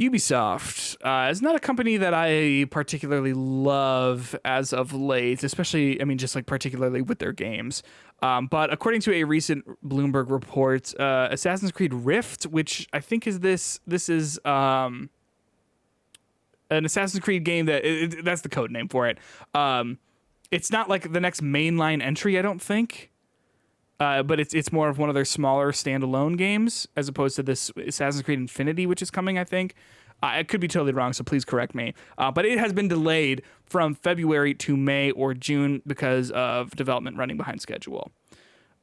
Ubisoft is not a company that I particularly love as of late, especially, I mean, just like particularly with their games. But according to a recent Bloomberg report, Assassin's Creed Rift, which I think is this is an Assassin's Creed game that's the code name for it. It's not like the next mainline entry, I don't think. But it's more of one of their smaller standalone games as opposed to this Assassin's Creed Infinity, which is coming, I think. I could be totally wrong, so please correct me. But it has been delayed from February to May or June because of development running behind schedule.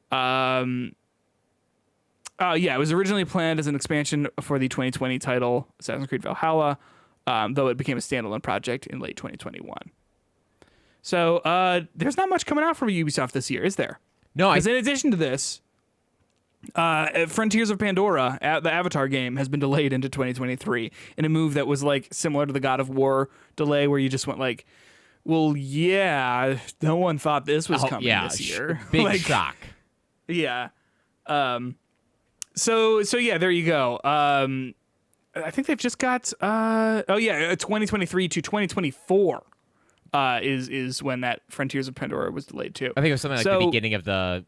It was originally planned as an expansion for the 2020 title Assassin's Creed Valhalla, though it became a standalone project in late 2021. So there's not much coming out from Ubisoft this year, is there? No, because in addition to this, Frontiers of Pandora, the Avatar game, has been delayed into 2023 in a move that was like similar to the God of War delay, where you just went like, "Well, yeah, no one thought this was coming this year." Big shock. Yeah. So yeah, there you go. I think they've just got 2023 to 2024. Is when that Frontiers of Pandora was delayed too. I think it was something like the beginning of the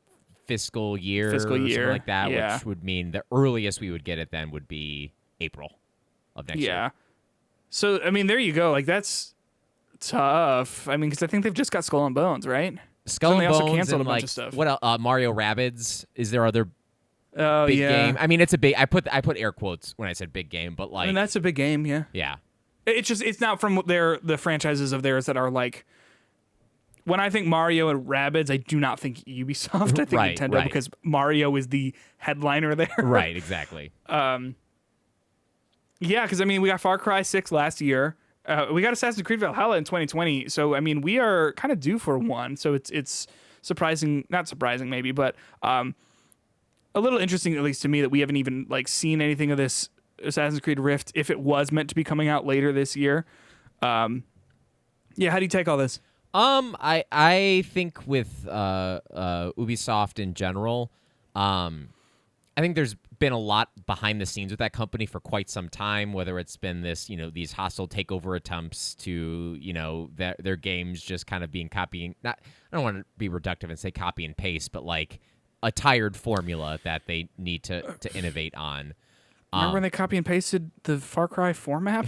fiscal year or something like that, which would mean the earliest we would get it then would be April of next year. Yeah. So, I mean, there you go. Like, that's tough. I mean, because I think they've just got Skull and Bones, right? Skull and Bones also canceled and, a bunch of stuff. What else? Mario Rabbids. Is there other big game? I mean, it's a big... I put air quotes when I said big game, but like... I mean, that's a big game, yeah. Yeah. It's not from the franchises of theirs that are like, when I think Mario and Rabbids, I do not think Ubisoft. I think Nintendo, because Mario is the headliner there. Right, exactly. Yeah, because I mean, we got Far Cry 6 last year. We got Assassin's Creed Valhalla in 2020. So I mean, we are kind of due for one. So it's surprising, not surprising maybe, but a little interesting, at least to me, that we haven't even like seen anything of this Assassin's Creed Rift, if it was meant to be coming out later this year. How do you take all this? I think with Ubisoft in general, I think there's been a lot behind the scenes with that company for quite some time, whether it's been this, these hostile takeover attempts to, their games just kind of being I don't want to be reductive and say copy and paste, but like a tired formula that they need to innovate on. Remember when they copy and pasted the Far Cry 4 map?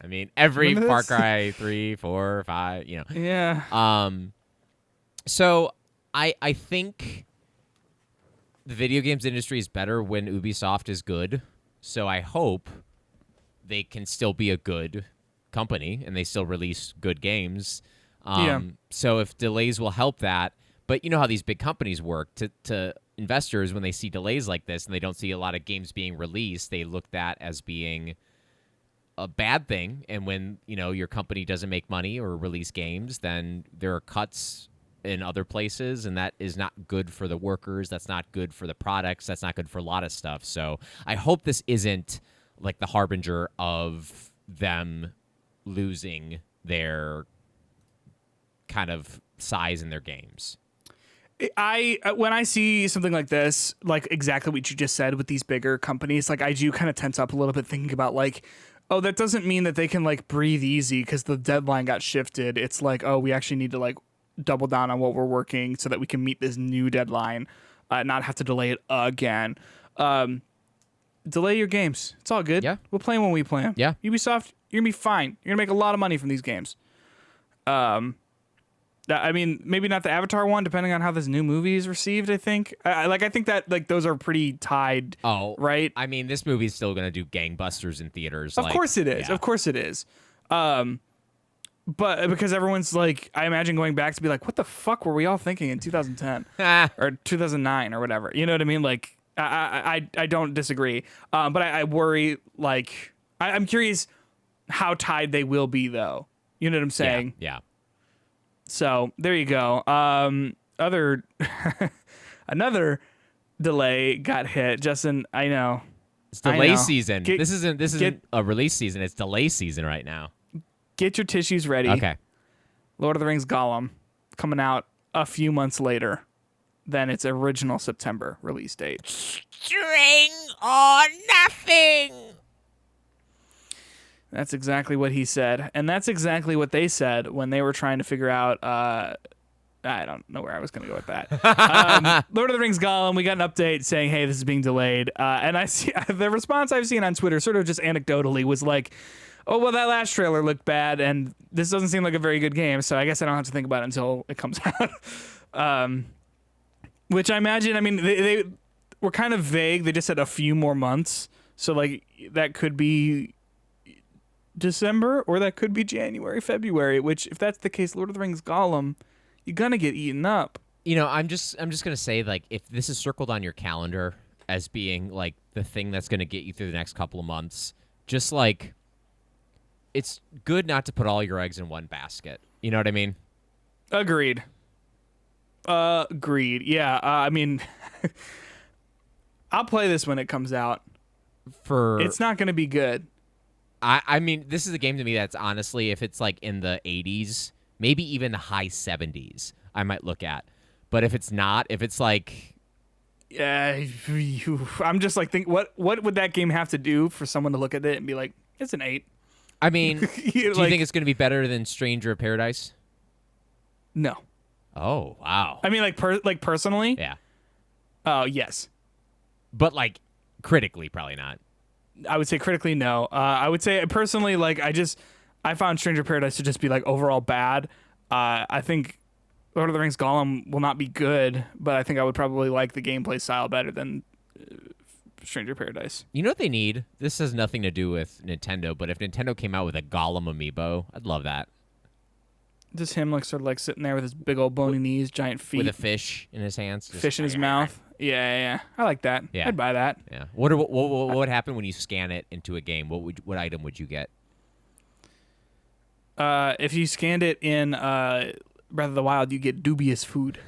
I mean, every Far Cry 3, 4, 5, Yeah. So I think the video games industry is better when Ubisoft is good. So I hope they can still be a good company and they still release good games. So if delays will help that, but you know how these big companies work. To investors, when they see delays like this and they don't see a lot of games being released, they look that as being a bad thing. And when your company doesn't make money or release games, then there are cuts in other places, and that is not good for the workers. That's not good for the products. That's not good for a lot of stuff. So I hope this isn't like the harbinger of them losing their kind of size in their games. When I see something like this, like exactly what you just said with these bigger companies, like I do kind of tense up a little bit thinking about like, oh, that doesn't mean that they can like breathe easy because the deadline got shifted. It's like, oh, we actually need to like double down on what we're working so that we can meet this new deadline, not have to delay it again. Delay your games. It's all good. Yeah. We'll play them when we play them. Yeah. Ubisoft, you're going to be fine. You're going to make a lot of money from these games. I mean, maybe not the Avatar one, depending on how this new movie is received, I think. I think that like those are pretty tied, right? I mean, this movie's still going to do gangbusters in theaters. Of course it is. Yeah. Of course it is. But because everyone's like, I imagine going back to be like, what the fuck were we all thinking in 2010 or 2009 or whatever? You know what I mean? Like, I don't disagree. But I worry, like, I'm curious how tied they will be, though. You know what I'm saying? Yeah. So there you go. Another delay got hit. Justin, I know. It's delay season. This isn't a release season. It's delay season right now. Get your tissues ready. Okay. Lord of the Rings Gollum coming out a few months later than its original September release date. String or nothing. That's exactly what he said. And that's exactly what they said when they were trying to figure out I don't know where I was going to go with that. Lord of the Rings Gollum, we got an update saying, hey, this is being delayed. And I see the response I've seen on Twitter, sort of just anecdotally, was like, oh, well, that last trailer looked bad, and this doesn't seem like a very good game, so I guess I don't have to think about it until it comes out. Which I imagine, I mean, they were kind of vague. They just said a few more months. So, like, that could be December, or that could be January, February, which, if that's the case, Lord of the Rings Gollum, you're gonna get eaten up. You know, I'm just gonna say, like, if this is circled on your calendar as being like the thing that's gonna get you through the next couple of months, just like, it's good not to put all your eggs in one basket. You know what I mean? Agreed. Yeah. I mean, I'll play this when it comes out. It's not gonna be good. I mean, this is a game to me that's honestly, if it's like in the 80s. Maybe even the high 70s I might look at. But if it's not, if it's like... Yeah, I'm just like, what would that game have to do for someone to look at it and be like, it's an 8? I mean, do you think it's going to be better than Stranger of Paradise? No. Oh, wow. I mean, like personally? Yeah. Oh, yes. But like critically, probably not. I would say critically, no. I would say personally, like, I found Stranger of Paradise to just be like overall bad. I think Lord of the Rings Gollum will not be good, but I think I would probably like the gameplay style better than Stranger of Paradise. You know what they need? This has nothing to do with Nintendo, but if Nintendo came out with a Gollum amiibo, I'd love that. Just him like sort of like sitting there with his big old bony knees, giant feet. With a fish in his hands. Fish in his mouth. Yeah. I like that. Yeah. I'd buy that. Yeah. What would happen when you scan it into a game? What item would you get? If you scanned it in Breath of the Wild, you get dubious food.